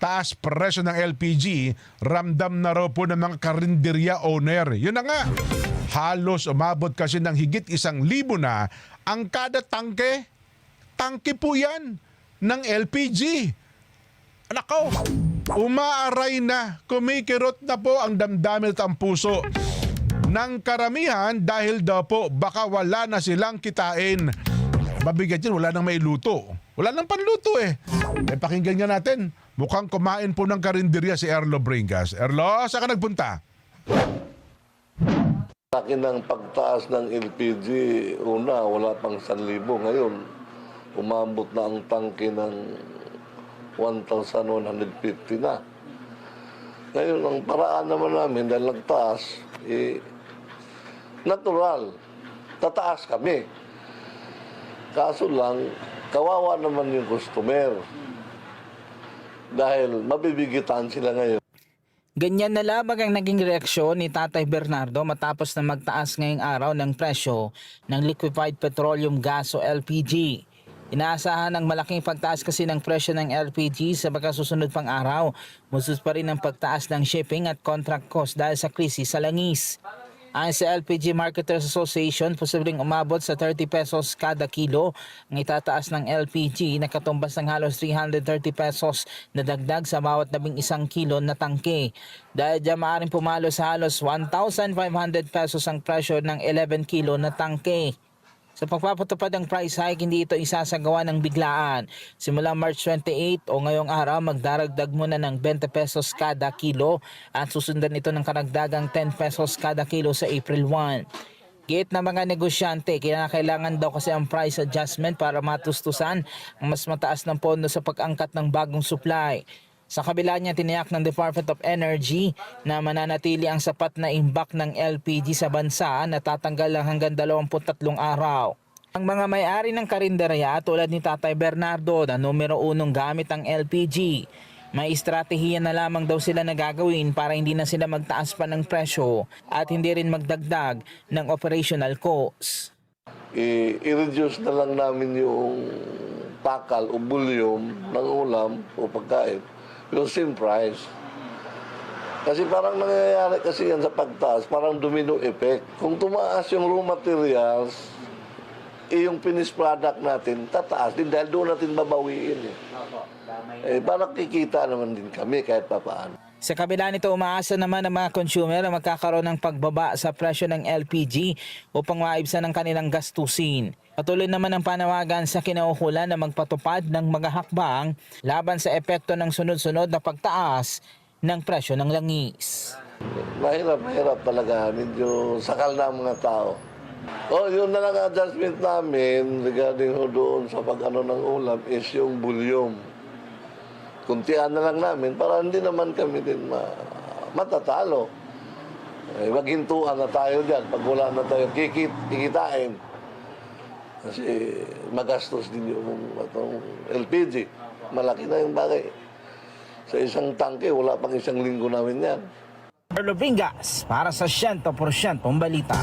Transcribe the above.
taas presyo ng LPG, ramdam na raw po ng mga karinderya owner. Yun na nga, halos umabot kasi ng higit 1,000 na ang kada tangke. Tangke po yan ng LPG. Nako, umaaray na, kumikirot na po ang damdamin at ang puso ng karamihan dahil daw po baka wala na silang kitain. Mabigat yun, wala nang mailuto. Wala nang panluto eh. Pakinggan nga natin. Mukhang kumain po ng karinderya si Erlo Bringas. Erlo, saan ka nagpunta? Sa akin ang pagtaas ng LPG, una, wala pang 1,000. Ngayon, umabot na ang tangke ng 1,150 na. Ngayon, ang paraan naman namin dahil nagtaas, natural, tataas kami. Kaso lang, kawawa naman yung customer. Dahil mabibigitan sila ngayon. Ganyan na lamang ang naging reaksyon ni Tatay Bernardo matapos na magtaas ngayong araw ng presyo ng liquefied petroleum gas o LPG. Inaasahan ng malaking pagtaas kasi ng presyo ng LPG sa mga susunod pang araw. Musus pa rin ang pagtaas ng shipping at contract cost dahil sa krisis sa langis. Ayon sa LPG Marketers Association, posibleng umabot sa 30 pesos kada kilo ang itataas ng LPG na katumbas ng halos 330 pesos na dagdag sa bawat 11 kilo na tangke. Dahil dyan maaaring pumalo sa halos 1,500 pesos ang presyo ng 11 kilo na tangke. Sa pagpapatupad ng price hike, hindi ito isasagawa ng biglaan. Simula March 28 o ngayong araw, magdaragdag muna ng 20 pesos kada kilo at susundan ito ng karagdagang 10 pesos kada kilo sa April 1. Giit na mga negosyante, kailangan daw kasi ang price adjustment para matustusan ang mas mataas ng pondo sa pag-angkat ng bagong supply. Sa kabila niya, tiniyak ng Department of Energy na mananatili ang sapat na imbak ng LPG sa bansa na tatanggal lang hanggang 23 araw. Ang mga may-ari ng karinderya tulad ni Tatay Bernardo na numero 1 gamit ang LPG, may estratehiya na lamang daw sila na gagawin para hindi na sila magtaas pa ng presyo at hindi rin magdagdag ng operational costs. I-reduce na lang namin yung pakal o volume ng ulam o pagkain. Yung same price. Kasi parang nangyayari kasi yan sa pagtaas, parang domino effect. Kung tumaas yung raw materials, yung finished product natin, tataas din dahil doon natin babawiin. Parang kikita naman din kami kahit papaano. Sa kabila nito, umaasa naman ang mga consumer na magkakaroon ng pagbaba sa presyo ng LPG upang maibsan ang kanilang gastusin. Patuloy naman ang panawagan sa kinaukulan na magpatupad ng mga hakbang laban sa epekto ng sunod-sunod na pagtaas ng presyo ng langis. Mahirap talaga. Medyo sakal na ang mga tao. Yun na lang adjustment namin regarding doon sa pag-ano ng ulam is yung volume. Kuntian na lang namin para hindi naman kami din matatalo. Maghintuan na tayo dyan pag wala na tayo kikitain. Kasi magastos din yung LPG. Malaki na yung bagay. Sa isang tangke, wala pang 1 linggo namin yan. Erlo Bringas para sa 100% Balita.